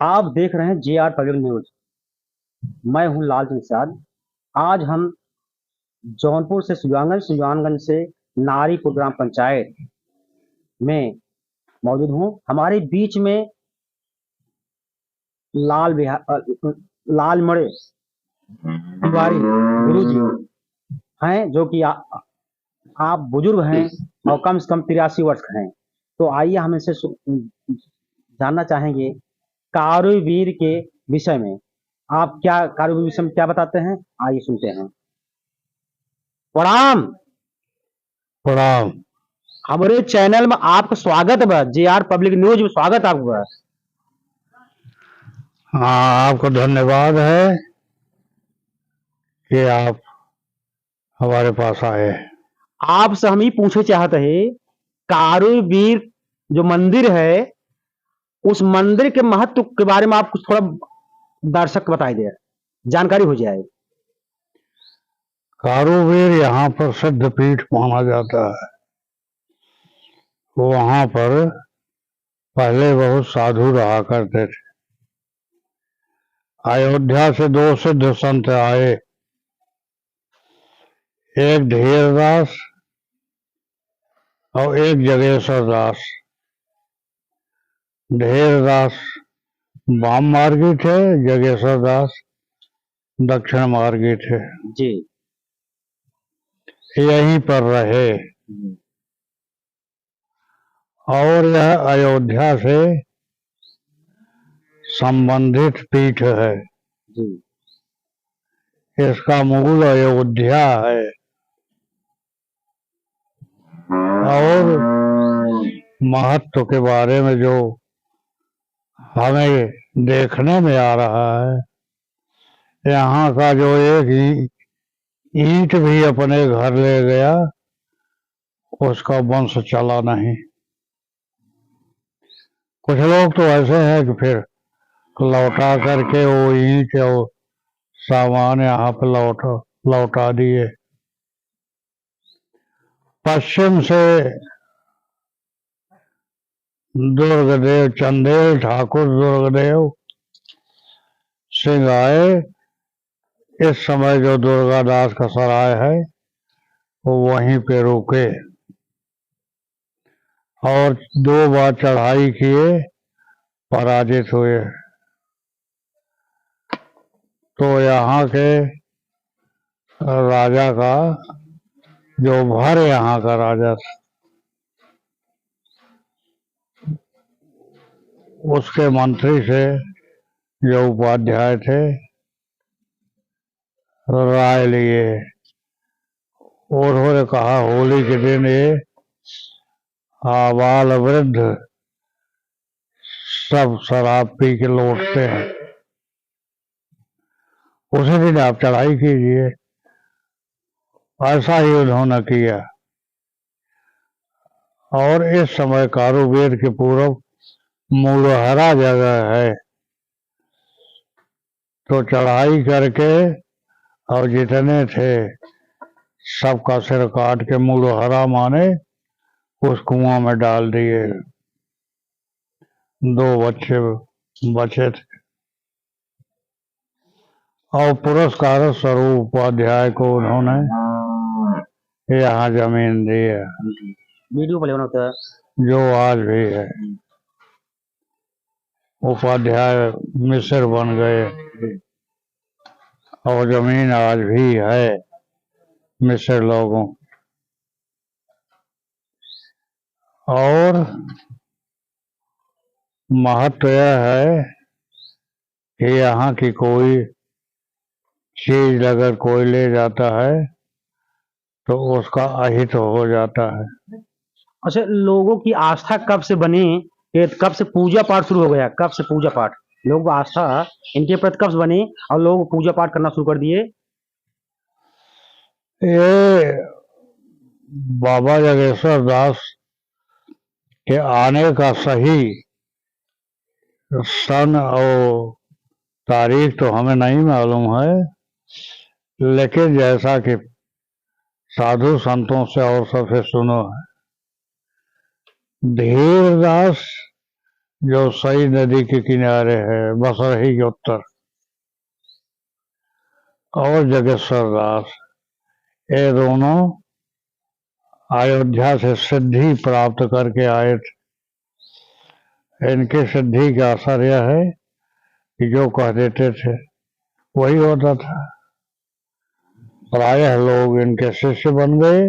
आप देख रहे हैं JR पब्लिक न्यूज। मैं हूं लालचंद साद। आज हम जौनपुर से सुजानगंज से नारीपुर ग्राम पंचायत में मौजूद हूं। हमारे बीच में लाल बिहार लाल मड़े तिवारी गुरु जी हैं, जो कि आप बुजुर्ग हैं और कम से कम 83 वर्ष के हैं। तो आइए हम इनसे जानना चाहेंगे कारुवीर के विषय में। आप क्या कारुवीर विषय में क्या बताते हैं? आइए सुनते हैं। प्रणाम। प्रणाम। हमारे चैनल में आपका स्वागत है। JR पब्लिक न्यूज में स्वागत आपका। हाँ, आपको धन्यवाद है कि आप हमारे पास आए। आपसे हम ये पूछना चाहते हैं, कारुवीर जो मंदिर है, उस मंदिर के महत्व के बारे में आप कुछ थोड़ा दर्शक बताई दे, जानकारी हो जाए। कारुवीर यहाँ पर सिद्ध पीठ माना जाता है। वहाँ पर पहले बहुत साधु रहा करते थे। अयोध्या से दो सिद्ध संत आए, एक धीरदास और एक जगेश्वर दास। धीरदास वाम मार्गी थे, जगेश्वर दास दक्षिण मार्गी थे। जी। यहीं पर रहे और यह अयोध्या से संबंधित पीठ है। जी। इसका मूल अयोध्या है और महत्व के बारे में जो हमें देखने में आ रहा है, यहाँ का जो एक ईंट भी अपने घर ले गया, उसका वंश चला नहीं। कुछ लोग तो ऐसे हैं कि फिर लौटा करके वो ईंट और सामान यहाँ पे लौटा दिए। पश्चिम से दुर्गदेव चंदेल ठाकुर दुर्गदेव सिंह आए। इस समय जो दुर्गादास का सराय है वो वहीं पे रुके और 2 बार चढ़ाई किए, पराजित हुए। तो यहाँ के राजा का जो भर यहाँ का राजा था, उसके मंत्री से जो उपाध्याय थे, राय लिए। उन्होंने कहा होली के दिन ये आबाल वृद्ध सब शराब पी के लौटते हैं, उसी दिन आप चढ़ाई कीजिए। ऐसा ही उन्होंने किया और इस समय कारुवीर के पूर्व मूलहरा जगह है। तो चढ़ाई करके और जितने थे सबका सिर काट के मूलहरा माने उस कुआं में डाल दिए। 2 बच्चे बचे थे और पुरस्कार स्वरूप उपाध्याय को उन्होंने यहाँ जमीन दी है, वीडियो प्ले होता है जो आज भी है। उपाध्याय मिस्र बन गए और जमीन आज भी है मिस्र लोगों। और महत्व यह है कि यहाँ की कोई चीज अगर कोई ले जाता है तो उसका अहित हो जाता है। अच्छा, लोगों की आस्था कब से बनी? कब से पूजा पाठ शुरू हो गया? कब से पूजा पाठ, लोगों की आस्था इनके प्रति कब से बनी और लोग पूजा पाठ करना शुरू कर दिए? ये बाबा जगेश्वर दास के आने का सही सन और तारीख तो हमें नहीं मालूम है, लेकिन जैसा कि साधु संतों से और सबसे सुनो है, धीरदास जो सई नदी के किनारे है, बसरही के उत्तर, और जगेश्वर दास, ये दोनों अयोध्या से सिद्धि प्राप्त करके आए थे। इनकी सिद्धि का असर यह है कि जो कह देते थे वही होता था। प्रायः लोग इनके शिष्य बन गए।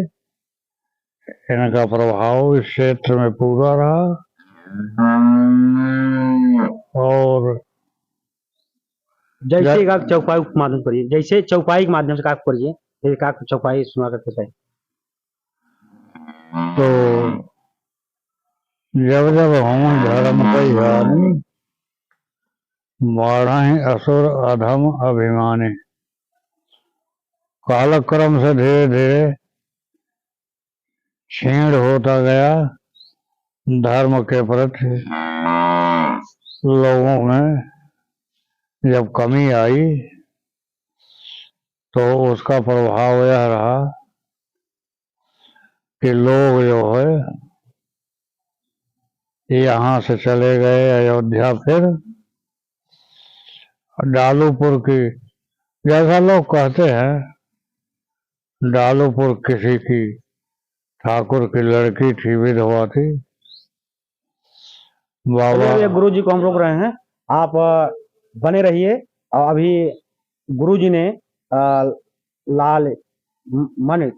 इनका प्रभाव इस क्षेत्र में पूरा रहा और जैसे का चौपाई के माध्यम से करिए, जैसे चौपाई के माध्यम से का करिए, ये का चौपाई सुना करते थे। तो जब जब हम धर्म कई हानि, बाढ़ असुर अधम अभिमानी। कालक्रम से धीरे धीरे क्षीण होता गया धर्म के प्रति लोगों में जब कमी आई तो उसका प्रभाव यह रहा कि लोग जो है यहाँ से चले गए अयोध्या, फिर डालूपुर की, जैसा लोग कहते हैं डालूपुर किसी की ठाकुर की लड़की थी, विधवा थी। बाबा गुरु जी को हम रोक रहे हैं, आप बने रहिए। और अभी गुरु जी ने लाल मन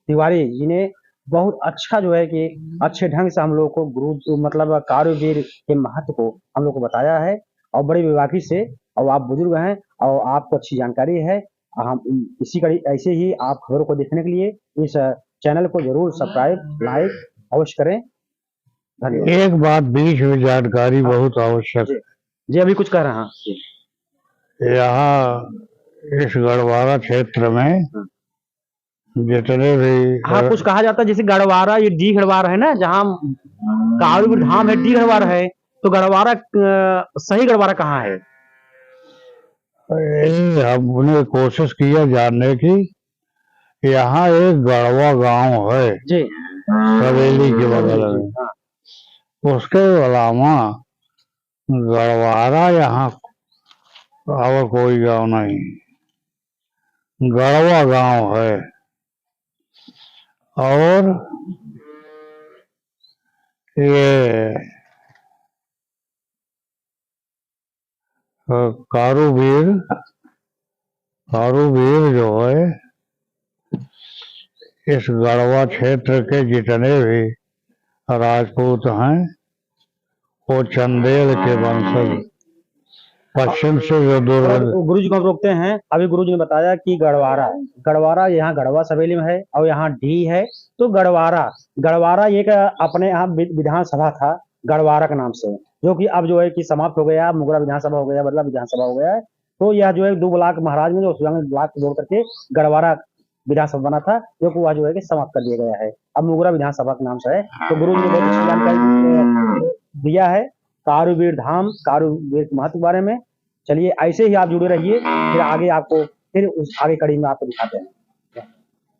तिवारी जी ने बहुत अच्छा जो है कि अच्छे ढंग से हम लोग को गुरु मतलब कारुवीर के महत्व को हम लोग को बताया है और बड़ी बेबाकी से। और आप बुजुर्ग हैं और आपको अच्छी जानकारी है। हम इसी कड़ी ऐसे ही आप खबरों को देखने के लिए इस चैनल को जरूर सब्सक्राइब लाइक अवश्य करें। धन्यवाद। एक बात बीच में जानकारी बहुत आवश्यक है जी, अभी कुछ कह रहा हूँ। यहाँ इस गढ़वारा क्षेत्र में जितने भी हाँ, कुछ कहा जाता है जैसे गढ़वारा, ये डी गढ़वारा है ना, जहाँ कारू धाम है, डी गढ़वारा है, तो गढ़वारा सही गढ़वारा कहाँ है? हमने कोशिश किया जानने की। यहाँ एक गढ़वा गांव है जी, सवेली के बगल में। उसके अलावा गढ़वारा यहाँ और कोई गांव नहीं, गढ़वा गांव है। और ये कारूवीर जो है इस गढ़वा क्षेत्र के जितने भी राजपूत हैं वो चंदेल के वंशज, पश्चिम से जो दूर। गुरु जी को हम रोकते हैं। अभी गुरु जी ने बताया कि गढ़वारा यहाँ गढ़वा सवेली में है और यहाँ डी है। तो गढ़वारा एक अपने यहाँ विधानसभा था गढ़वारा के नाम से, जो कि अब जो है कि समाप्त हो गया, मुगरा विधानसभा हो गया, बदला विधानसभा हो गया है। तो यह जो है 2 ब्लॉक महाराज में जो ब्लॉक को जोड़ करके गढ़वारा विधानसभा बना था, जो कि वह जो है कि समाप्त कर दिया गया है, अब मुगरा विधानसभा के नाम से है। तो गुरु जी ने बहुत अच्छी जानकारी दिया है कारूवीर धाम, कारूवीर के महत्व के बारे में। चलिए ऐसे ही आप जुड़े रहिए, फिर आगे आपको फिर उस आगे कड़ी में आपको दिखाते हैं।